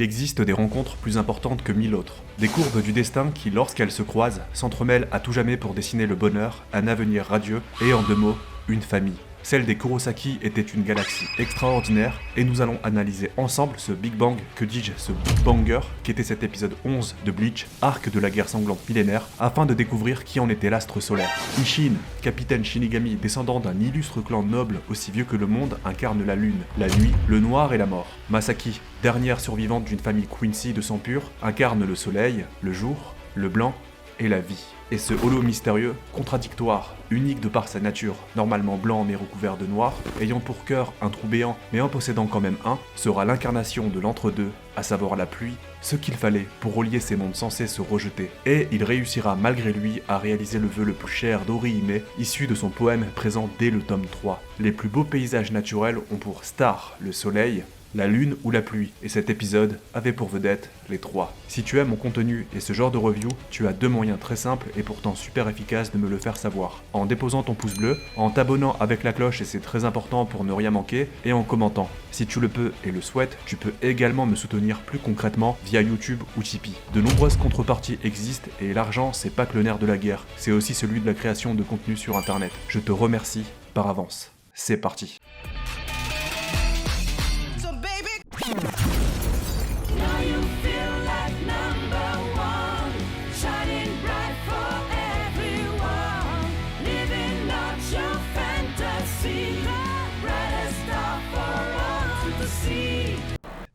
existe des rencontres plus importantes que 1000 autres. Des courbes du destin qui, lorsqu'elles se croisent, s'entremêlent à tout jamais pour dessiner le bonheur, un avenir radieux et, en 2 mots, une famille. Celle des Kurosaki était une galaxie extraordinaire et nous allons analyser ensemble ce Big Bang, que dis-je, ce Big Banger, qui était cet épisode 11 de Bleach, arc de la guerre sanglante millénaire, afin de découvrir qui en était l'astre solaire. Ishin, capitaine Shinigami, descendant d'un illustre clan noble aussi vieux que le monde, incarne la lune, la nuit, le noir et la mort. Masaki, dernière survivante d'une famille Quincy de sang pur, incarne le soleil, le jour, le blanc et la vie. Et ce holo mystérieux, contradictoire, unique de par sa nature, normalement blanc mais recouvert de noir, ayant pour cœur un trou béant mais en possédant quand même un, sera l'incarnation de l'entre-deux, à savoir la pluie, ce qu'il fallait pour relier ces mondes censés se rejeter. Et il réussira malgré lui à réaliser le vœu le plus cher d'Orihime, issu de son poème présent dès le tome 3. Les plus beaux paysages naturels ont pour star le soleil, la lune ou la pluie, et cet épisode avait pour vedette les 3. Si tu aimes mon contenu et ce genre de review, tu as 2 moyens très simples et pourtant super efficaces de me le faire savoir. En déposant ton pouce bleu, en t'abonnant avec la cloche et c'est très important pour ne rien manquer, et en commentant. Si tu le peux et le souhaites, tu peux également me soutenir plus concrètement via YouTube ou Tipeee. De nombreuses contreparties existent et l'argent c'est pas que le nerf de la guerre, c'est aussi celui de la création de contenu sur internet. Je te remercie par avance. C'est parti.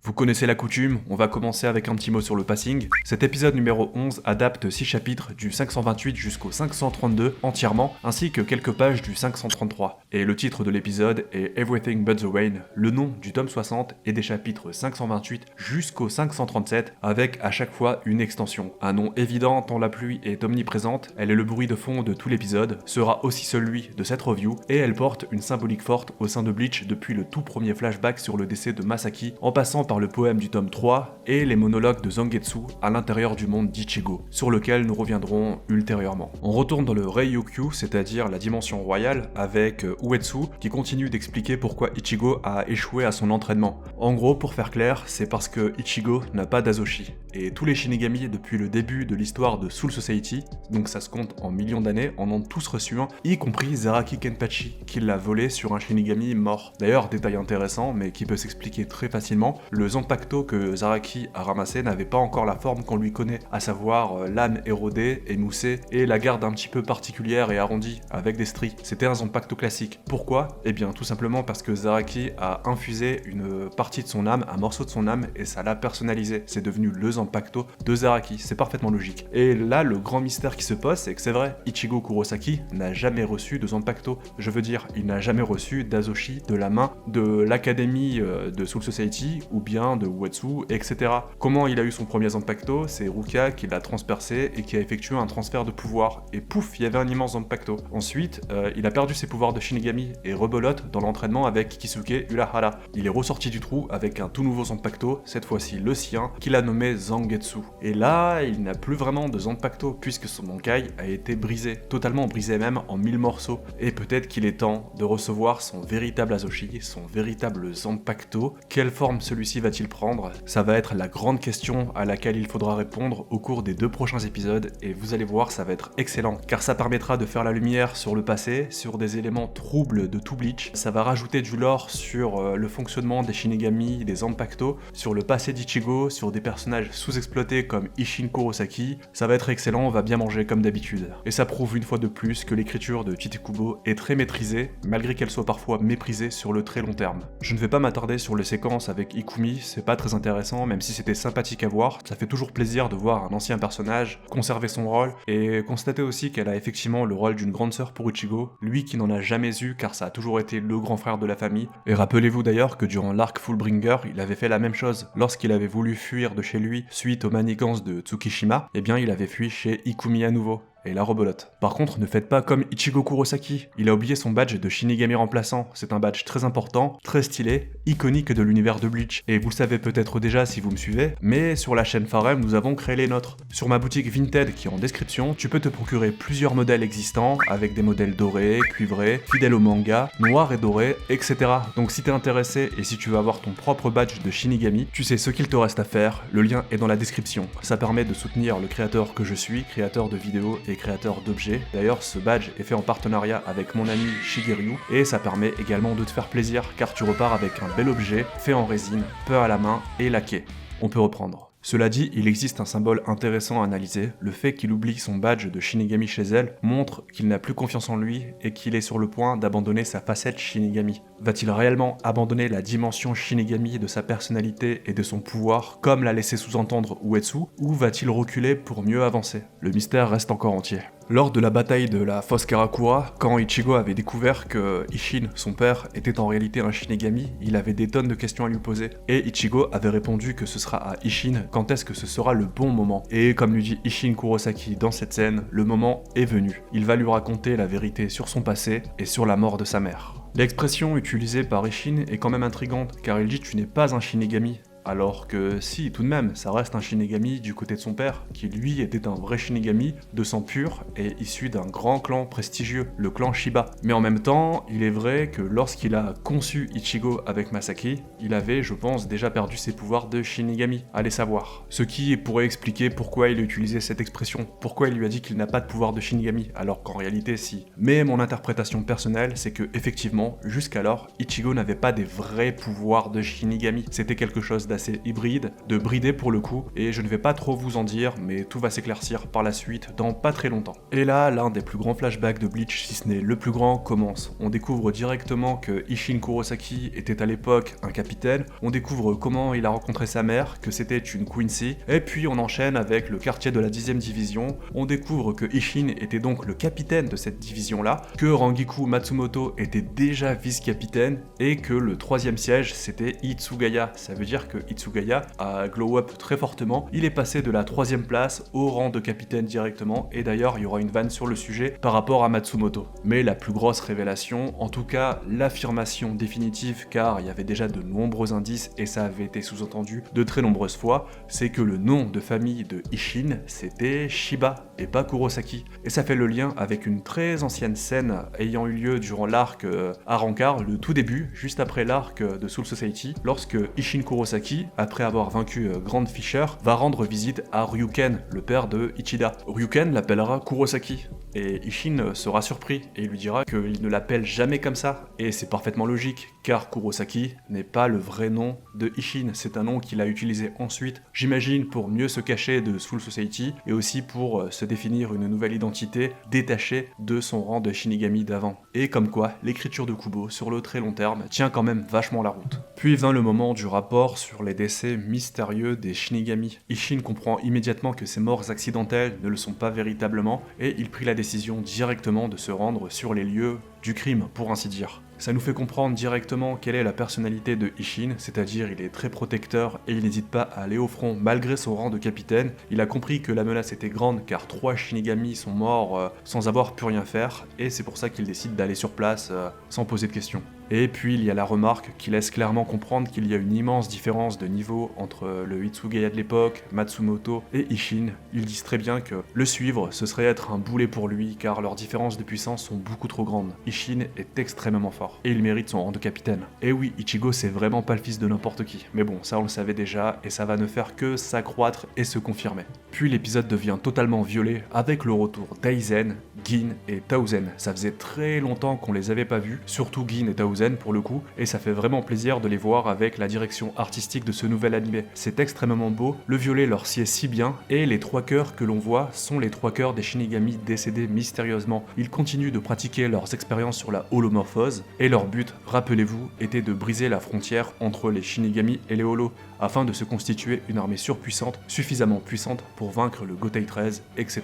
Vous connaissez la coutume, on va commencer avec un petit mot sur le passing. Cet épisode numéro 11 adapte 6 chapitres du 528 jusqu'au 532 entièrement, ainsi que quelques pages du 533. Et le titre de l'épisode est Everything But the Rain, le nom du tome 60 et des chapitres 528 jusqu'au 537, avec à chaque fois une extension. Un nom évident tant la pluie est omniprésente, elle est le bruit de fond de tout l'épisode, sera aussi celui de cette review, et elle porte une symbolique forte au sein de Bleach depuis le tout premier flashback sur le décès de Masaki, en passant par le poème du tome 3 et les monologues de Zangetsu à l'intérieur du monde d'Ichigo, sur lequel nous reviendrons ultérieurement. On retourne dans le Reiyukyu, c'est-à-dire la dimension royale, avec Uetsu qui continue d'expliquer pourquoi Ichigo a échoué à son entraînement. En gros, pour faire clair, c'est parce que Ichigo n'a pas d'Azoshi. Et tous les Shinigami depuis le début de l'histoire de Soul Society, donc ça se compte en millions d'années, en ont tous reçu un, y compris Zaraki Kenpachi, qui l'a volé sur un Shinigami mort. D'ailleurs, détail intéressant, mais qui peut s'expliquer très facilement, le Zanpakuto que Zaraki a ramassé n'avait pas encore la forme qu'on lui connaît, à savoir l'âme érodée, émoussée, et la garde un petit peu particulière et arrondie, avec des stries. C'était un Zanpakuto classique. Pourquoi ? Eh bien, tout simplement parce que Zaraki a infusé une partie de son âme, un morceau de son âme, et ça l'a personnalisé. C'est devenu le Zanpakuto de Zaraki, c'est parfaitement logique. Et là, le grand mystère qui se pose, c'est que c'est vrai, Ichigo Kurosaki n'a jamais reçu de Zanpakuto. Je veux dire, il n'a jamais reçu d'Azoshi de la main de l'académie de Soul Society, ou bien de Uetsu, etc. Comment il a eu son premier Zanpakuto ? C'est Rukia qui l'a transpercé et qui a effectué un transfert de pouvoir. Et pouf, il y avait un immense Zanpakuto. Ensuite, il a perdu ses pouvoirs de Shinigami et rebelote dans l'entraînement avec Kisuke Urahara. Il est ressorti du trou avec un tout nouveau Zanpakuto, cette fois-ci le sien, qu'il a nommé Zangetsu. Et là, il n'a plus vraiment de Zanpakuto puisque son Bankai a été brisé, totalement brisé même en 1000 morceaux. Et peut-être qu'il est temps de recevoir son véritable Azoshi, son véritable Zanpakuto. Quelle forme celui-ci va-t-il prendre ? Ça va être la grande question à laquelle il faudra répondre au cours des 2 prochains épisodes et vous allez voir, ça va être excellent car ça permettra de faire la lumière sur le passé, sur des éléments troubles de tout Bleach. Ça va rajouter du lore sur le fonctionnement des Shinigami, des Zanpakuto, sur le passé d'Ichigo, sur des personnages sous-exploités comme Ishin Kurosaki. Ça va être excellent, on va bien manger comme d'habitude. Et ça prouve une fois de plus que l'écriture de Tite-Kubo est très maîtrisée, malgré qu'elle soit parfois méprisée sur le très long terme. Je ne vais pas m'attarder sur les séquences avec Ikumi, c'est pas très intéressant, même si c'était sympathique à voir. Ça fait toujours plaisir de voir un ancien personnage conserver son rôle et constater aussi qu'elle a effectivement le rôle d'une grande sœur pour Ichigo, lui qui n'en a jamais eu car ça a toujours été le grand frère de la famille. Et rappelez-vous d'ailleurs que durant l'arc Fullbringer, il avait fait la même chose. Lorsqu'il avait voulu fuir de chez lui suite aux manigances de Tsukishima, eh bien il avait fui chez Ikumi à nouveau. et la rebelote. Par contre, ne faites pas comme Ichigo Kurosaki, il a oublié son badge de Shinigami remplaçant, c'est un badge très important, très stylé, iconique de l'univers de Bleach, et vous le savez peut-être déjà si vous me suivez, mais sur la chaîne Farem, nous avons créé les nôtres. Sur ma boutique Vinted qui est en description, tu peux te procurer plusieurs modèles existants, avec des modèles dorés, cuivrés, fidèles au manga, noirs et dorés, etc. Donc si t'es intéressé et si tu veux avoir ton propre badge de Shinigami, tu sais ce qu'il te reste à faire, le lien est dans la description. Ça permet de soutenir le créateur que je suis, créateur de vidéos et créateur d'objets. D'ailleurs, ce badge est fait en partenariat avec mon ami Shigeru, et ça permet également de te faire plaisir, car tu repars avec un bel objet, fait en résine, peint à la main et laqué. On peut reprendre. Cela dit, il existe un symbole intéressant à analyser, le fait qu'il oublie son badge de Shinigami chez elle montre qu'il n'a plus confiance en lui et qu'il est sur le point d'abandonner sa facette Shinigami. Va-t-il réellement abandonner la dimension Shinigami de sa personnalité et de son pouvoir, comme l'a laissé sous-entendre Uetsu, ou va-t-il reculer pour mieux avancer? Le mystère reste encore entier. Lors de la bataille de la fosse Karakura, quand Ichigo avait découvert que Isshin, son père, était en réalité un Shinigami, il avait des tonnes de questions à lui poser. Et Ichigo avait répondu que ce sera à Isshin quand est-ce que ce sera le bon moment. Et comme lui dit Isshin Kurosaki dans cette scène, le moment est venu. Il va lui raconter la vérité sur son passé et sur la mort de sa mère. L'expression utilisée par Isshin est quand même intrigante, car il dit « tu n'es pas un Shinigami ». Alors que si, tout de même, ça reste un Shinigami du côté de son père, qui lui était un vrai Shinigami, de sang pur et issu d'un grand clan prestigieux, le clan Shiba. Mais en même temps, il est vrai que lorsqu'il a conçu Ichigo avec Masaki, il avait, je pense, déjà perdu ses pouvoirs de Shinigami, allez savoir. Ce qui pourrait expliquer pourquoi il a utilisé cette expression, pourquoi il lui a dit qu'il n'a pas de pouvoir de Shinigami, alors qu'en réalité si. Mais mon interprétation personnelle, c'est que effectivement, jusqu'alors, Ichigo n'avait pas des vrais pouvoirs de Shinigami, c'était quelque chose d'assez hybride, de bridé pour le coup, et je ne vais pas trop vous en dire, mais tout va s'éclaircir par la suite dans pas très longtemps. Et là, l'un des plus grands flashbacks de Bleach, si ce n'est le plus grand, commence. On découvre directement que Isshin Kurosaki était à l'époque un capitaine, on découvre comment il a rencontré sa mère, que c'était une Quincy, et puis on enchaîne avec le quartier de la 10e division, on découvre que Isshin était donc le capitaine de cette division-là, que Rangiku Matsumoto était déjà vice-capitaine, et que le 3e siège c'était Hitsugaya. Ça veut dire que Hitsugaya a glow up très fortement, il est passé de la 3e place au rang de capitaine directement, et d'ailleurs il y aura une vanne sur le sujet par rapport à Matsumoto. Mais la plus grosse révélation, en tout cas l'affirmation définitive, car il y avait déjà de nombreux indices et ça avait été sous-entendu de très nombreuses fois, c'est que le nom de famille de Isshin c'était Shiba et pas Kurosaki. Et ça fait le lien avec une très ancienne scène ayant eu lieu durant l'arc Arrancar, le tout début, juste après l'arc de Soul Society, lorsque Isshin Kurosaki, après avoir vaincu Grand Fisher, va rendre visite à Ryuken, le père de Ichida. Ryuken l'appellera Kurosaki, et Isshin sera surpris et lui dira qu'il ne l'appelle jamais comme ça, et c'est parfaitement logique, car Kurosaki n'est pas le vrai nom de Isshin, c'est un nom qu'il a utilisé ensuite, j'imagine pour mieux se cacher de Soul Society, et aussi pour se définir une nouvelle identité détachée de son rang de Shinigami d'avant. Et comme quoi, l'écriture de Kubo sur le très long terme tient quand même vachement la route. Puis vint le moment du rapport sur les décès mystérieux des Shinigami. Isshin comprend immédiatement que ces morts accidentelles ne le sont pas véritablement, et il prit la décision directement de se rendre sur les lieux du crime, pour ainsi dire. Ça nous fait comprendre directement quelle est la personnalité de Isshin, c'est-à-dire il est très protecteur et il n'hésite pas à aller au front malgré son rang de capitaine. Il a compris que la menace était grande car 3 Shinigami sont morts sans avoir pu rien faire, et c'est pour ça qu'il décide d'aller sur place sans poser de questions. Et puis il y a la remarque qui laisse clairement comprendre qu'il y a une immense différence de niveau entre le Hitsugaya de l'époque, Matsumoto et Isshin. Ils disent très bien que le suivre, ce serait être un boulet pour lui car leurs différences de puissance sont beaucoup trop grandes. Isshin est extrêmement fort et il mérite son rang de capitaine. Et oui, Ichigo c'est vraiment pas le fils de n'importe qui, mais bon, ça on le savait déjà et ça va ne faire que s'accroître et se confirmer. Puis l'épisode devient totalement violet avec le retour d'Aizen, Gin et Tauzen. Ça faisait très longtemps qu'on les avait pas vus, surtout Gin et Tauzen pour le coup, et ça fait vraiment plaisir de les voir avec la direction artistique de ce nouvel animé. C'est extrêmement beau, le violet leur sied si bien, et les 3 cœurs que l'on voit sont les 3 cœurs des Shinigami décédés mystérieusement. Ils continuent de pratiquer leurs expériences sur la holomorphose, et leur but, rappelez-vous, était de briser la frontière entre les Shinigami et les holos, afin de se constituer une armée surpuissante, suffisamment puissante pour vaincre le Gotei 13, etc.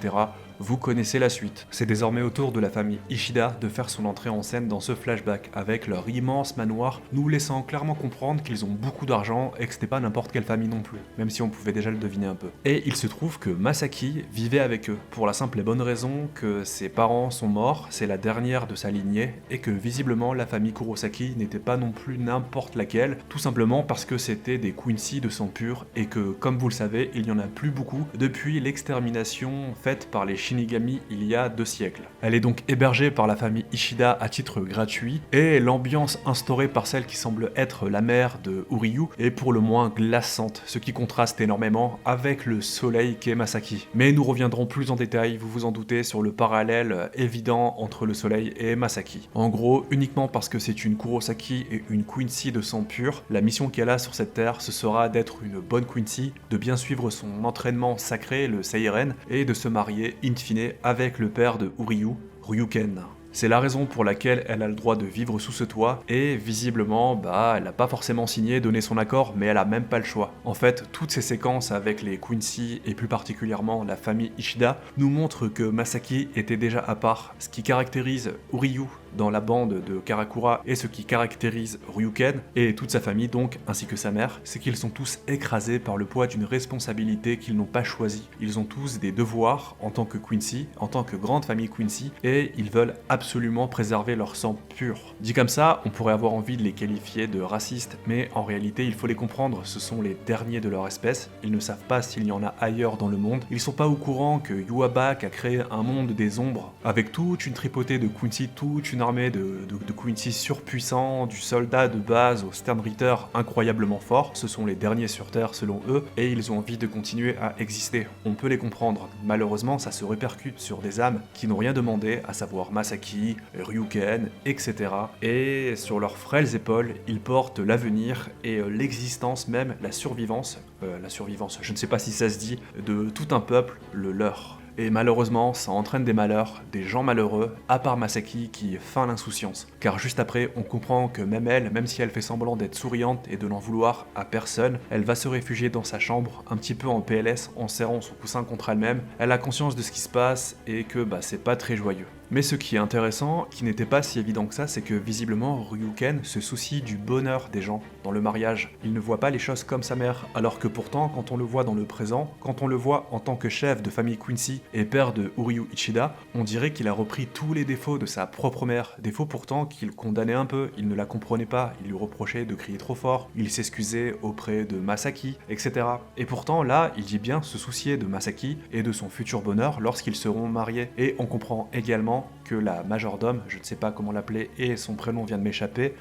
vous connaissez la suite. C'est désormais au tour de la famille Ishida de faire son entrée en scène dans ce flashback, avec leur immense manoir, nous laissant clairement comprendre qu'ils ont beaucoup d'argent et que c'était pas n'importe quelle famille non plus, même si on pouvait déjà le deviner un peu. Et il se trouve que Masaki vivait avec eux, pour la simple et bonne raison que ses parents sont morts, c'est la dernière de sa lignée, et que visiblement la famille Kurosaki n'était pas non plus n'importe laquelle, tout simplement parce que c'était des Quincy de sang pur, et que, comme vous le savez, il n'y en a plus beaucoup depuis l'extermination faite par les Shinigami il y a 2 siècles. Elle est donc hébergée par la famille Ishida à titre gratuit, et l'ambiance instaurée par celle qui semble être la mère de Uryu est pour le moins glaçante, ce qui contraste énormément avec le soleil qu'est Masaki. Mais nous reviendrons plus en détail, vous vous en doutez, sur le parallèle évident entre le soleil et Masaki. En gros, uniquement parce que c'est une Kurosaki et une Quincy de sang pur, la mission qu'elle a sur cette terre, ce sera d'être une bonne Quincy, de bien suivre son entraînement sacré, le Seiren, et de se marier in fine avec le père de Uryu, Ryuken. C'est la raison pour laquelle elle a le droit de vivre sous ce toit, et visiblement, elle n'a pas forcément signé, donné son accord, mais elle a même pas le choix. En fait, toutes ces séquences avec les Quincy, et plus particulièrement la famille Ishida, nous montrent que Masaki était déjà à part. Ce qui caractérise Uryu dans la bande de Karakura et ce qui caractérise Ryuken et toute sa famille donc, ainsi que sa mère, c'est qu'ils sont tous écrasés par le poids d'une responsabilité qu'ils n'ont pas choisie. Ils ont tous des devoirs en tant que Quincy, en tant que grande famille Quincy, et ils veulent absolument préserver leur sang pur. Dit comme ça, on pourrait avoir envie de les qualifier de racistes, mais en réalité il faut les comprendre, ce sont les derniers de leur espèce, ils ne savent pas s'il y en a ailleurs dans le monde, ils sont pas au courant que Yhwach a créé un monde des ombres, avec toute une tripotée de Quincy, toute une armée de Quincy surpuissants, du soldat de base au Sternritter incroyablement fort, ce sont les derniers sur Terre selon eux, et ils ont envie de continuer à exister. On peut les comprendre. Malheureusement, ça se répercute sur des âmes qui n'ont rien demandé, à savoir Masaki, Ryuken, etc. Et sur leurs frêles épaules, ils portent l'avenir et l'existence même, la survivance, je ne sais pas si ça se dit, de tout un peuple, le leur. Et malheureusement, ça entraîne des malheurs, des gens malheureux, à part Masaki qui feint l'insouciance. Car juste après, on comprend que même elle, même si elle fait semblant d'être souriante et de n'en vouloir à personne, elle va se réfugier dans sa chambre, un petit peu en PLS, en serrant son coussin contre elle-même. Elle a conscience de ce qui se passe et que c'est pas très joyeux. Mais ce qui est intéressant, qui n'était pas si évident que ça, c'est que visiblement Ryuken se soucie du bonheur des gens dans le mariage. Il ne voit pas les choses comme sa mère, alors que pourtant, quand on le voit dans le présent, quand on le voit en tant que chef de famille Quincy et père de Uryu Ichida, on dirait qu'il a repris tous les défauts de sa propre mère, défauts pourtant qu'il condamnait un peu, il ne la comprenait pas, il lui reprochait de crier trop fort, il s'excusait auprès de Masaki, etc. Et pourtant là, il dit bien se soucier de Masaki et de son futur bonheur lorsqu'ils seront mariés. Et on comprend également que la majordome, je ne sais pas comment l'appeler et son prénom vient de m'échapper,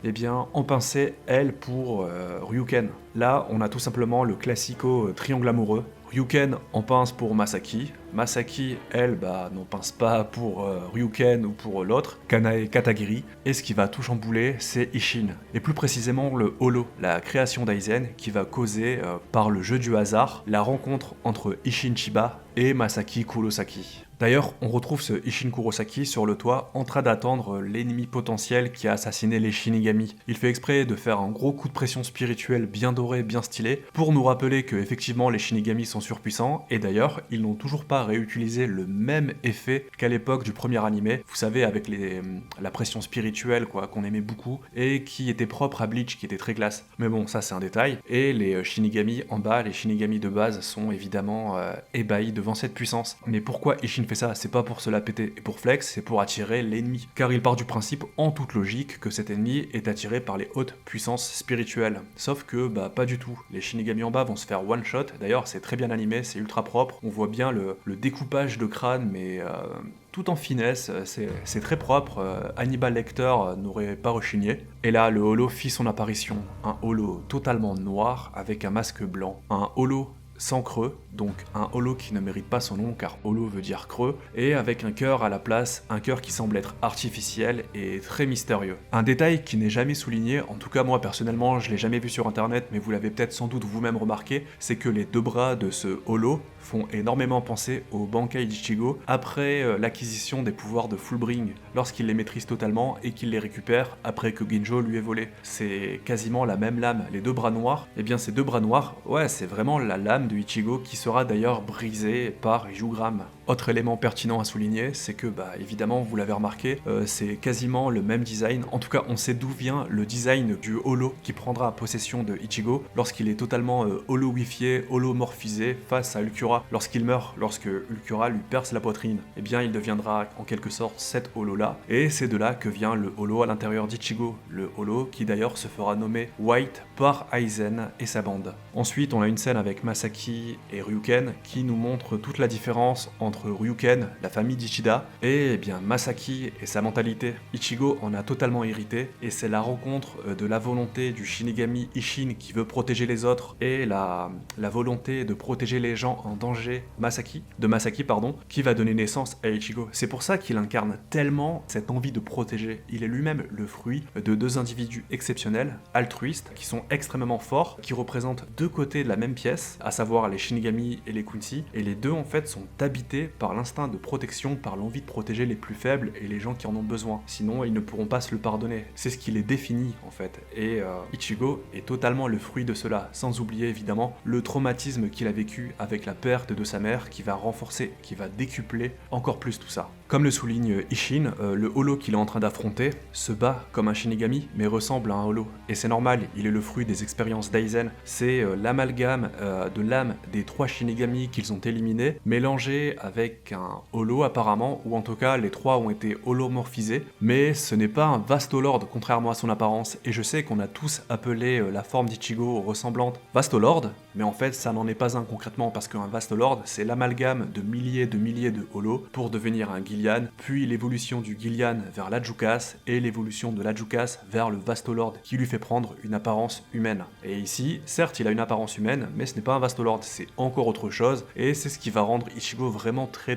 en pinçait elle pour Ryuken. Là, on a tout simplement le classico triangle amoureux. Ryuken en pince pour Masaki, Masaki, elle, n'en pince pas pour Ryuken ou pour l'autre, Kanae Katagiri, et ce qui va tout chambouler, c'est Ishin, et plus précisément le holo, la création d'Aizen, qui va causer, par le jeu du hasard, la rencontre entre Ishin Chiba et Masaki Kurosaki. D'ailleurs, on retrouve ce Ishin Kurosaki sur le toit en train d'attendre l'ennemi potentiel qui a assassiné les Shinigami. Il fait exprès de faire un gros coup de pression spirituelle bien doré, bien stylé, pour nous rappeler que effectivement les Shinigami sont surpuissants, et d'ailleurs, ils n'ont toujours pas réutilisé le même effet qu'à l'époque du premier animé, vous savez, avec la pression spirituelle qu'on aimait beaucoup, et qui était propre à Bleach, qui était très classe. Mais bon, ça c'est un détail. Et les Shinigami en bas, les Shinigami de base, sont évidemment ébahis devant cette puissance. Mais pourquoi Ishin fait ça? C'est pas pour se la péter et pour flex, c'est pour attirer l'ennemi. Car il part du principe, en toute logique, que cet ennemi est attiré par les hautes puissances spirituelles. Sauf que, pas du tout. Les Shinigami en bas vont se faire one shot, d'ailleurs c'est très bien animé, c'est ultra propre, on voit bien le découpage de crâne, mais tout en finesse, c'est très propre, Hannibal Lecter n'aurait pas rechigné. Et là, le holo fit son apparition, un holo totalement noir avec un masque blanc, un holo sans creux, donc un holo qui ne mérite pas son nom car holo veut dire creux, et avec un cœur à la place, un cœur qui semble être artificiel et très mystérieux. Un détail qui n'est jamais souligné, en tout cas moi personnellement je l'ai jamais vu sur internet, mais vous l'avez peut-être sans doute vous-même remarqué, c'est que les deux bras de ce holo font énormément penser au Bankai d'Ichigo après l'acquisition des pouvoirs de Fullbring, lorsqu'il les maîtrise totalement et qu'il les récupère après que Ginjo lui ait volé. C'est quasiment la même lame, les deux bras noirs, et bien ces deux bras noirs, ouais c'est vraiment la lame de Ichigo qui sera d'ailleurs brisée par Yugram. Autre élément pertinent à souligner, c'est que évidemment vous l'avez remarqué, c'est quasiment le même design, en tout cas on sait d'où vient le design du holo qui prendra possession de Ichigo lorsqu'il est totalement holo-wifié, holomorphisé face à Ulquiorra lorsqu'il meurt, lorsque Ulquiorra lui perce la poitrine. Eh bien il deviendra en quelque sorte cet holo là, et c'est de là que vient le holo à l'intérieur d'Ichigo, le holo qui d'ailleurs se fera nommer White par Aizen et sa bande. Ensuite on a une scène avec Masaki et Ryuken qui nous montre toute la différence entre Ryuken, la famille d'Ichida, et Masaki et sa mentalité. Ichigo en a totalement hérité, et c'est la rencontre de la volonté du Shinigami Ishin qui veut protéger les autres, et la volonté de protéger les gens en danger de Masaki, qui va donner naissance à Ichigo. C'est pour ça qu'il incarne tellement cette envie de protéger. Il est lui-même le fruit de deux individus exceptionnels, altruistes, qui sont extrêmement forts, qui représentent deux côtés de la même pièce, à savoir les Shinigami et les Quincy, et les deux en fait sont habités par l'instinct de protection, par l'envie de protéger les plus faibles et les gens qui en ont besoin. Sinon, ils ne pourront pas se le pardonner. C'est ce qui les définit en fait. Et Ichigo est totalement le fruit de cela, sans oublier évidemment le traumatisme qu'il a vécu avec la perte de sa mère qui va renforcer, qui va décupler encore plus tout ça. Comme le souligne Ishin, le holo qu'il est en train d'affronter se bat comme un Shinigami, mais ressemble à un holo. Et c'est normal, il est le fruit des expériences d'Aizen. C'est l'amalgame de l'âme des trois Shinigami qu'ils ont éliminés, mélangé avec un holo apparemment, ou en tout cas les trois ont été holomorphisés, mais ce n'est pas un Vastolord contrairement à son apparence, et je sais qu'on a tous appelé la forme d'Ichigo ressemblante Vastolord, mais en fait ça n'en est pas un concrètement, parce qu'un Vastolord c'est l'amalgame de milliers de holos pour devenir un Gillian, puis l'évolution du Gillian vers l'Adjukas, et l'évolution de l'Adjukas vers le Vastolord qui lui fait prendre une apparence humaine. Et ici, certes il a une apparence humaine, mais ce n'est pas un Vastolord, c'est encore autre chose, et c'est ce qui va rendre Ichigo vraiment très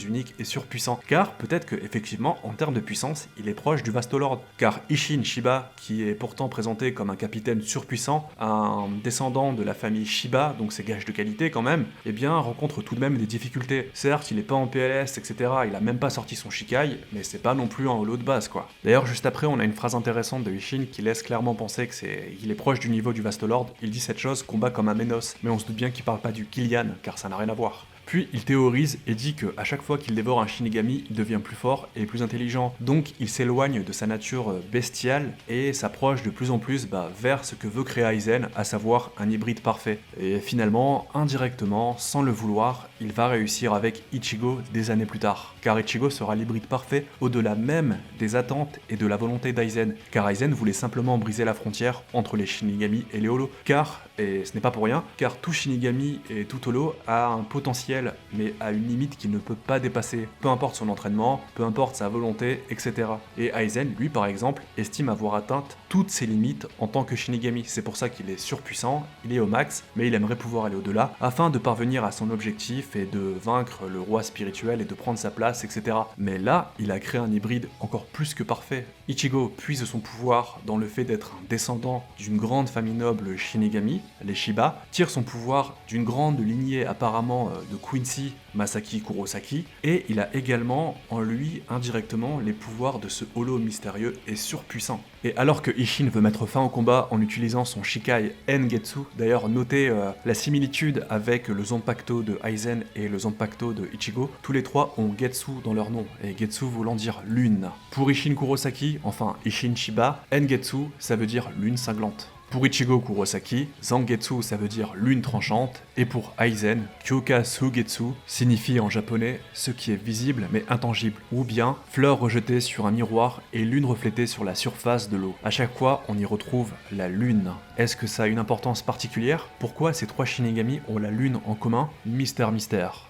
unique et surpuissant, car peut-être que effectivement en termes de puissance il est proche du Vastolord, car Ishin Shiba, qui est pourtant présenté comme un capitaine surpuissant, un descendant de la famille Shiba, donc c'est gage de qualité quand même, eh bien rencontre tout de même des difficultés. Certes il est pas en PLS etc, il a même pas sorti son Shikai, mais c'est pas non plus un holo de base quoi. D'ailleurs juste après on a une phrase intéressante de Ishin qui laisse clairement penser qu'il est proche du niveau du Vastolord. Il dit cette chose, combat comme un Ménos, mais on se doute bien qu'il parle pas du Gillian, car ça n'a rien à voir. Puis il théorise et dit qu'à chaque fois qu'il dévore un Shinigami, il devient plus fort et plus intelligent. Donc il s'éloigne de sa nature bestiale et s'approche de plus en plus vers ce que veut créer Aizen, à savoir un hybride parfait. Et finalement, indirectement, sans le vouloir, il va réussir avec Ichigo des années plus tard. Car Ichigo sera l'hybride parfait au-delà même des attentes et de la volonté d'Aizen. Car Aizen voulait simplement briser la frontière entre les Shinigami et les Holo. Car, et ce n'est pas pour rien, car tout Shinigami et tout Holo a un potentiel, mais à une limite qu'il ne peut pas dépasser, peu importe son entraînement, peu importe sa volonté, etc. Et Aizen, lui par exemple, estime avoir atteint toutes ses limites en tant que Shinigami. C'est pour ça qu'il est surpuissant, il est au max, mais il aimerait pouvoir aller au-delà, afin de parvenir à son objectif et de vaincre le roi spirituel et de prendre sa place, etc. Mais là, il a créé un hybride encore plus que parfait. Ichigo puise son pouvoir dans le fait d'être un descendant d'une grande famille noble Shinigami, les Shiba, tire son pouvoir d'une grande lignée apparemment de Quincy, Masaki Kurosaki, et il a également en lui indirectement les pouvoirs de ce holo mystérieux et surpuissant. Et alors que Ishin veut mettre fin au combat en utilisant son Shikai Engetsu, d'ailleurs notez la similitude avec le Zanpakuto de Aizen et le Zanpakuto de Ichigo, tous les trois ont Getsu dans leur nom, et Getsu voulant dire lune. Pour Ishin Kurosaki, enfin Ishin Shiba, Engetsu ça veut dire lune cinglante. Pour Ichigo Kurosaki, Zangetsu ça veut dire lune tranchante, et pour Aizen, Kyoka Sugetsu signifie en japonais ce qui est visible mais intangible, ou bien fleur rejetée sur un miroir et lune reflétée sur la surface de l'eau. À chaque fois, on y retrouve la lune. Est-ce que ça a une importance particulière? Pourquoi ces trois Shinigami ont la lune en commun? Mystère.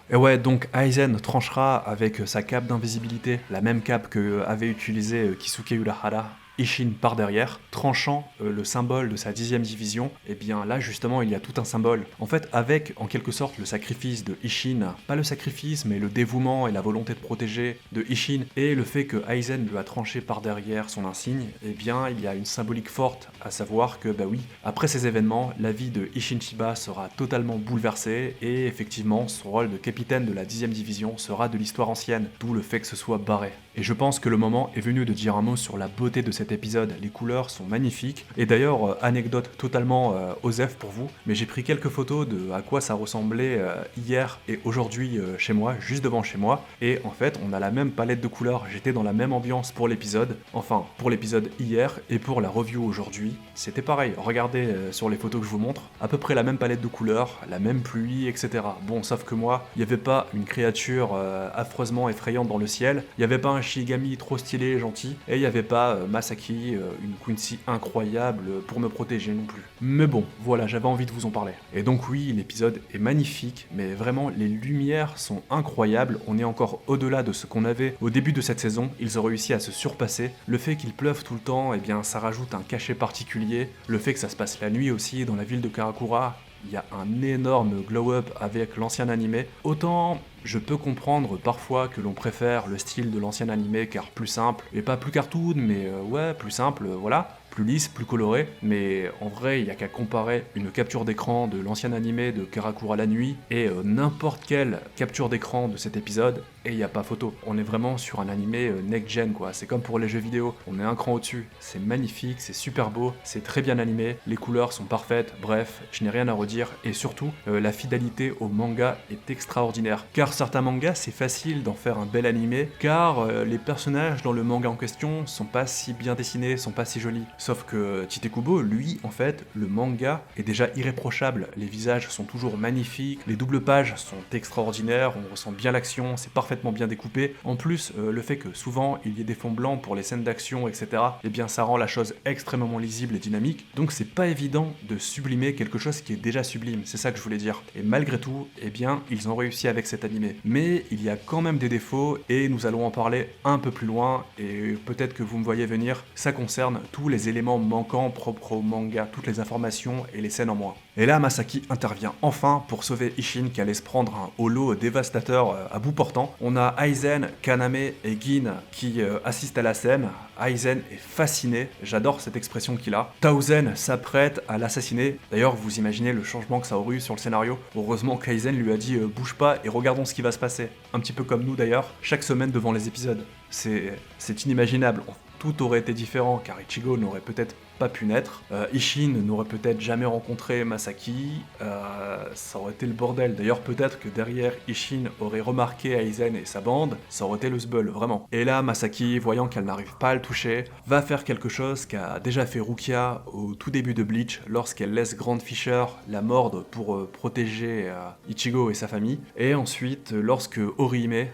Et ouais, donc Aizen tranchera avec sa cape d'invisibilité, la même cape que avait utilisée Kisuke Urahara, Ishin par derrière, tranchant le symbole de sa 10e division. Et bien là justement il y a tout un symbole. En fait avec en quelque sorte le sacrifice de Ishin, pas le sacrifice mais le dévouement et la volonté de protéger de Ishin, et le fait que Aizen lui a tranché par derrière son insigne, et bien il y a une symbolique forte, à savoir que oui, après ces événements, la vie de Ishin Shiba sera totalement bouleversée, et effectivement son rôle de capitaine de la 10e division sera de l'histoire ancienne, d'où le fait que ce soit barré. Et je pense que le moment est venu de dire un mot sur la beauté de cet épisode. Les couleurs sont magnifiques. Et d'ailleurs, anecdote totalement osef pour vous, mais j'ai pris quelques photos de à quoi ça ressemblait hier et aujourd'hui chez moi, juste devant chez moi. Et en fait, on a la même palette de couleurs. J'étais dans la même ambiance pour l'épisode. Enfin, pour l'épisode hier et pour la review aujourd'hui. C'était pareil. Regardez sur les photos que je vous montre. À peu près la même palette de couleurs, la même pluie, etc. Bon, sauf que moi, il n'y avait pas une créature affreusement effrayante dans le ciel. Il n'y avait pas un Shinigami trop stylé et gentil. Et il n'y avait pas Masaki, une Quincy incroyable pour me protéger non plus. Mais bon, voilà, j'avais envie de vous en parler. Et donc oui, l'épisode est magnifique, mais vraiment, les lumières sont incroyables. On est encore au-delà de ce qu'on avait au début de cette saison. Ils ont réussi à se surpasser. Le fait qu'il pleuve tout le temps, eh bien, ça rajoute un cachet particulier. Le fait que ça se passe la nuit aussi dans la ville de Karakura, il y a un énorme glow-up avec l'ancien animé. Autant je peux comprendre parfois que l'on préfère le style de l'ancien animé car plus simple, et pas plus cartoon, mais ouais, plus simple, voilà. Plus lisse, plus coloré, mais en vrai, il n'y a qu'à comparer une capture d'écran de l'ancien animé de Karakura la nuit et n'importe quelle capture d'écran de cet épisode, et il n'y a pas photo. On est vraiment sur un animé next-gen, quoi. C'est comme pour les jeux vidéo, on est un cran au-dessus. C'est magnifique, c'est super beau, c'est très bien animé, les couleurs sont parfaites, bref, je n'ai rien à redire, et surtout, la fidélité au manga est extraordinaire. Car certains mangas, c'est facile d'en faire un bel animé, car les personnages dans le manga en question sont pas si bien dessinés, sont pas si jolis. Sauf que Tite Kubo, lui, en fait, le manga est déjà irréprochable. Les visages sont toujours magnifiques, les doubles pages sont extraordinaires, on ressent bien l'action, c'est parfaitement bien découpé. En plus, le fait que souvent il y ait des fonds blancs pour les scènes d'action, etc., eh bien ça rend la chose extrêmement lisible et dynamique. Donc c'est pas évident de sublimer quelque chose qui est déjà sublime, c'est ça que je voulais dire. Et malgré tout, eh bien, ils ont réussi avec cet animé. Mais il y a quand même des défauts, et nous allons en parler un peu plus loin, et peut-être que vous me voyez venir, ça concerne tous les éléments manquants propres au manga, toutes les informations et les scènes en moins. Et là, Masaki intervient enfin pour sauver Ishin qui allait se prendre un holo dévastateur à bout portant. On a Aizen, Kaname et Gin qui assistent à la scène. Aizen est fasciné, j'adore cette expression qu'il a. Tauzen s'apprête à l'assassiner. D'ailleurs, vous imaginez le changement que ça aurait eu sur le scénario. Heureusement qu'Aizen lui a dit bouge pas et regardons ce qui va se passer. Un petit peu comme nous d'ailleurs, chaque semaine devant les épisodes. C'est inimaginable. Tout aurait été différent car Ichigo n'aurait peut-être pas pu naître. Ishin n'aurait peut-être jamais rencontré Masaki. Ça aurait été le bordel. D'ailleurs, peut-être que derrière Ishin aurait remarqué Aizen et sa bande. Ça aurait été le sbeul, vraiment. Et là, Masaki, voyant qu'elle n'arrive pas à le toucher, va faire quelque chose qu'a déjà fait Rukia au tout début de Bleach lorsqu'elle laisse Grand Fisher la mordre pour protéger Ichigo et sa famille. Et ensuite, lorsque Orihime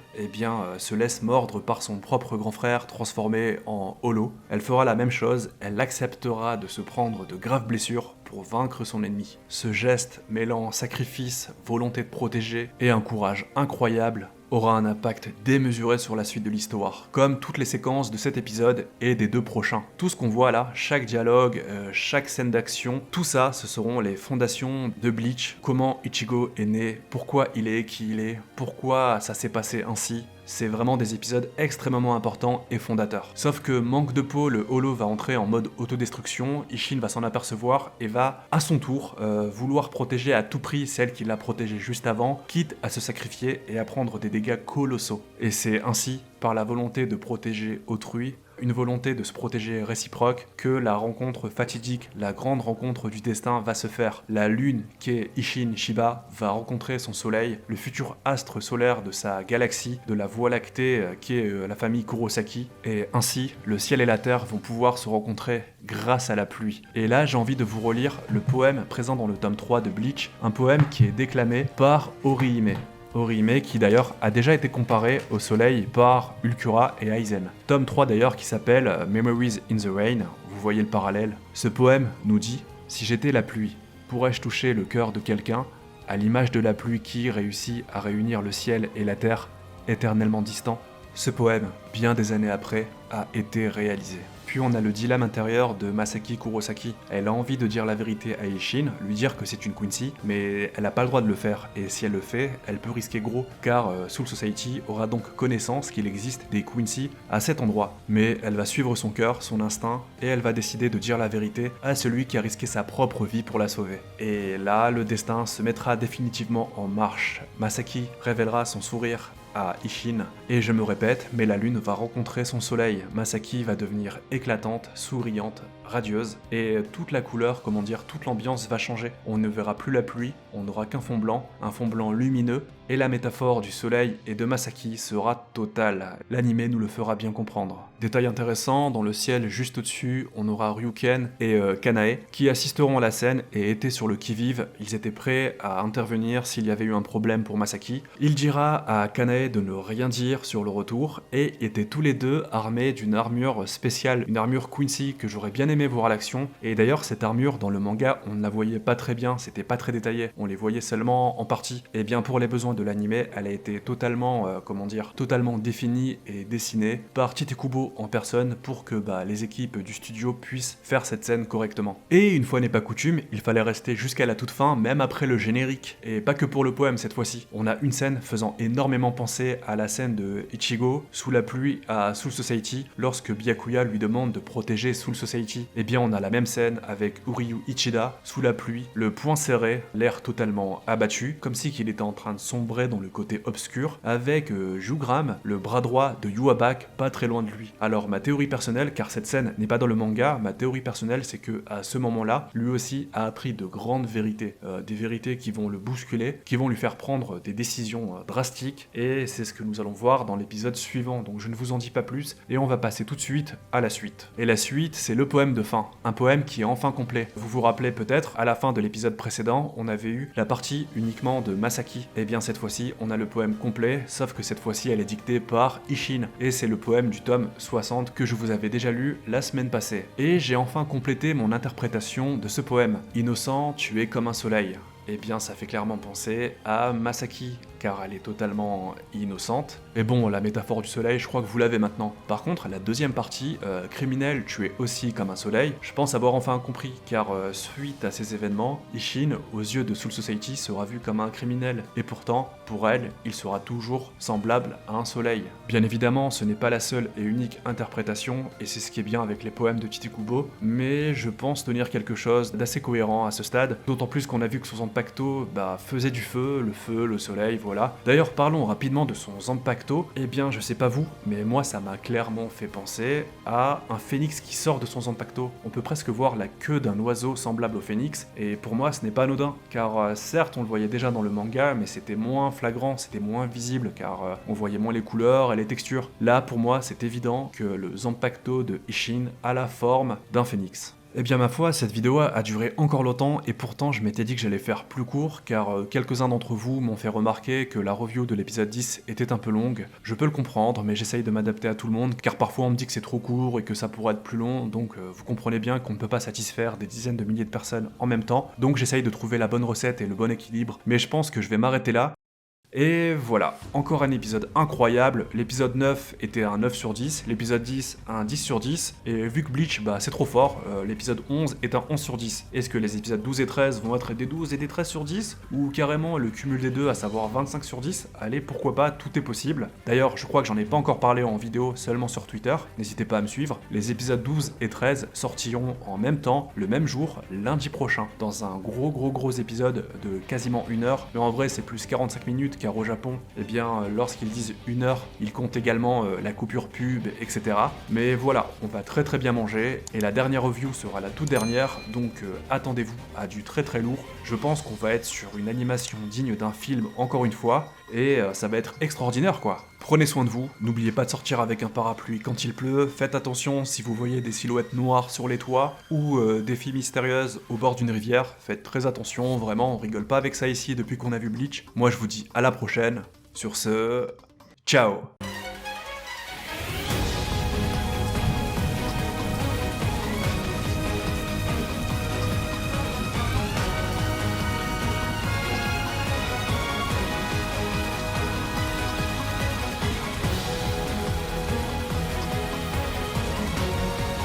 se laisse mordre par son propre grand frère transformé en holo. Elle fera la même chose, elle acceptera de se prendre de graves blessures pour vaincre son ennemi. Ce geste mêlant sacrifice, volonté de protéger et un courage incroyable aura un impact démesuré sur la suite de l'histoire, comme toutes les séquences de cet épisode et des deux prochains. Tout ce qu'on voit là, chaque dialogue, chaque scène d'action, tout ça, ce seront les fondations de Bleach, comment Ichigo est né, pourquoi il est qui il est, pourquoi ça s'est passé ainsi. C'est vraiment des épisodes extrêmement importants et fondateurs. Sauf que manque de peau, le holo va entrer en mode autodestruction, Ishin va s'en apercevoir et va, à son tour, vouloir protéger à tout prix celle qui l'a protégée juste avant, quitte à se sacrifier et à prendre des dégâts colossaux. Et c'est ainsi, par la volonté de protéger autrui, une volonté de se protéger réciproque, que la rencontre fatidique, la grande rencontre du destin va se faire. La lune, qui est Ishin Shiba, va rencontrer son soleil, le futur astre solaire de sa galaxie, de la Voie lactée, qui est la famille Kurosaki, et ainsi, le ciel et la terre vont pouvoir se rencontrer grâce à la pluie. Et là, j'ai envie de vous relire le poème présent dans le tome 3 de Bleach, un poème qui est déclamé par Orihime. Orihime qui d'ailleurs a déjà été comparé au soleil par Ulkura et Aizen. Tome 3 d'ailleurs qui s'appelle Memories in the Rain, vous voyez le parallèle. Ce poème nous dit « Si j'étais la pluie, pourrais-je toucher le cœur de quelqu'un à l'image de la pluie qui réussit à réunir le ciel et la terre éternellement distants ?» Ce poème, bien des années après, a été réalisé. Puis on a le dilemme intérieur de Masaki Kurosaki. Elle a envie de dire la vérité à Ishin, lui dire que c'est une Quincy, mais elle n'a pas le droit de le faire. Et si elle le fait, elle peut risquer gros, car Soul Society aura donc connaissance qu'il existe des Quincy à cet endroit. Mais elle va suivre son cœur, son instinct, et elle va décider de dire la vérité à celui qui a risqué sa propre vie pour la sauver. Et là, le destin se mettra définitivement en marche. Masaki révélera son sourire à Ishin. Et je me répète, mais la lune va rencontrer son soleil. Masaki va devenir éclatante, souriante, radieuse, et toute la couleur, toute l'ambiance va changer. On ne verra plus la pluie, on n'aura qu'un fond blanc lumineux, et la métaphore du soleil et de Masaki sera totale. L'anime nous le fera bien comprendre. Détail intéressant, dans le ciel juste au-dessus, on aura Ryuken et Kanae qui assisteront à la scène et étaient sur le qui-vive. Ils étaient prêts à intervenir s'il y avait eu un problème pour Masaki. Il dira à Kanae de ne rien dire sur le retour et étaient tous les deux armés d'une armure spéciale, une armure Quincy que j'aurais bien aimé voir à l'action. Et d'ailleurs, cette armure dans le manga, on ne la voyait pas très bien, c'était pas très détaillé, on les voyait seulement en partie. Et bien pour les besoins de l'anime, elle a été totalement, totalement définie et dessinée par Tite-Kubo en personne pour que les équipes du studio puissent faire cette scène correctement. Et une fois n'est pas coutume, il fallait rester jusqu'à la toute fin, même après le générique. Et pas que pour le poème cette fois-ci. On a une scène faisant énormément penser à la scène de Ichigo sous la pluie à Soul Society lorsque Byakuya lui demande de protéger Soul Society. Et bien on a la même scène avec Uryu Ichida sous la pluie, le poing serré, l'air totalement abattu, comme si qu'il était en train de sombrer dans le côté obscur, avec Jugram, le bras droit de Yuabak, pas très loin de lui. Alors ma théorie personnelle, car cette scène n'est pas dans le manga, ma théorie personnelle c'est que à ce moment-là, lui aussi a appris de grandes vérités, des vérités qui vont le bousculer, qui vont lui faire prendre des décisions drastiques, et c'est ce que nous allons voir dans l'épisode suivant, donc je ne vous en dis pas plus, et on va passer tout de suite à la suite. Et la suite, c'est le poème de fin, un poème qui est enfin complet. Vous vous rappelez peut-être, à la fin de l'épisode précédent, on avait eu la partie uniquement de Masaki, et bien cette fois-ci, on a le poème complet, sauf que cette fois-ci, elle est dictée par Ishin, et c'est le poème du tome 60 que je vous avais déjà lu la semaine passée. Et j'ai enfin complété mon interprétation de ce poème. Innocent, tu es comme un soleil. Eh bien, ça fait clairement penser à Masaki, car elle est totalement innocente. Et bon, la métaphore du soleil, je crois que vous l'avez maintenant. Par contre, la deuxième partie, criminel, tu es aussi comme un soleil, je pense avoir enfin compris, car suite à ces événements, Ishin, aux yeux de Soul Society, sera vu comme un criminel. Et pourtant, pour elle, il sera toujours semblable à un soleil. Bien évidemment, ce n'est pas la seule et unique interprétation, et c'est ce qui est bien avec les poèmes de Tite-Kubo, mais je pense tenir quelque chose d'assez cohérent à ce stade, d'autant plus qu'on a vu que son Zanpakuto faisait du feu, le soleil, voilà. D'ailleurs, parlons rapidement de son Zanpakuto. Eh bien, je sais pas vous, mais moi ça m'a clairement fait penser à un phénix qui sort de son Zanpakuto. On peut presque voir la queue d'un oiseau semblable au phénix, et pour moi ce n'est pas anodin, car certes on le voyait déjà dans le manga, mais c'était moins flagrant, c'était moins visible, car on voyait moins les couleurs et les textures. Là, pour moi, c'est évident que le Zanpakuto de Ishin a la forme d'un phénix. Eh bien ma foi, cette vidéo a duré encore longtemps et pourtant je m'étais dit que j'allais faire plus court car quelques-uns d'entre vous m'ont fait remarquer que la review de l'épisode 10 était un peu longue. Je peux le comprendre mais j'essaye de m'adapter à tout le monde car parfois on me dit que c'est trop court et que ça pourrait être plus long, donc vous comprenez bien qu'on ne peut pas satisfaire des dizaines de milliers de personnes en même temps, donc j'essaye de trouver la bonne recette et le bon équilibre, mais je pense que je vais m'arrêter là. Et voilà, encore un épisode incroyable. L'épisode 9 était un 9 sur 10, l'épisode 10 un 10 sur 10, et vu que Bleach c'est trop fort, l'épisode 11 est un 11 sur 10. Est-ce que les épisodes 12 et 13 vont être des 12 et des 13 sur 10, ou carrément le cumul des deux, à savoir 25 sur 10? Allez, pourquoi pas, tout est possible. D'ailleurs, je crois que j'en ai pas encore parlé en vidéo, seulement sur Twitter, n'hésitez pas à me suivre. Les épisodes 12 et 13 sortiront en même temps, le même jour, lundi prochain, dans un gros épisode de quasiment 1 heure, mais en vrai c'est plus 45 minutes, car au Japon, eh bien, lorsqu'ils disent 1 heure, ils comptent également la coupure pub, etc. Mais voilà, on va très bien manger, et la dernière review sera la toute dernière, donc attendez-vous à du très lourd. Je pense qu'on va être sur une animation digne d'un film encore une fois, et ça va être extraordinaire quoi. Prenez soin de vous, n'oubliez pas de sortir avec un parapluie quand il pleut, faites attention si vous voyez des silhouettes noires sur les toits, ou des filles mystérieuses au bord d'une rivière, faites très attention, vraiment, on rigole pas avec ça ici depuis qu'on a vu Bleach. Moi je vous dis à la prochaine, sur ce, ciao.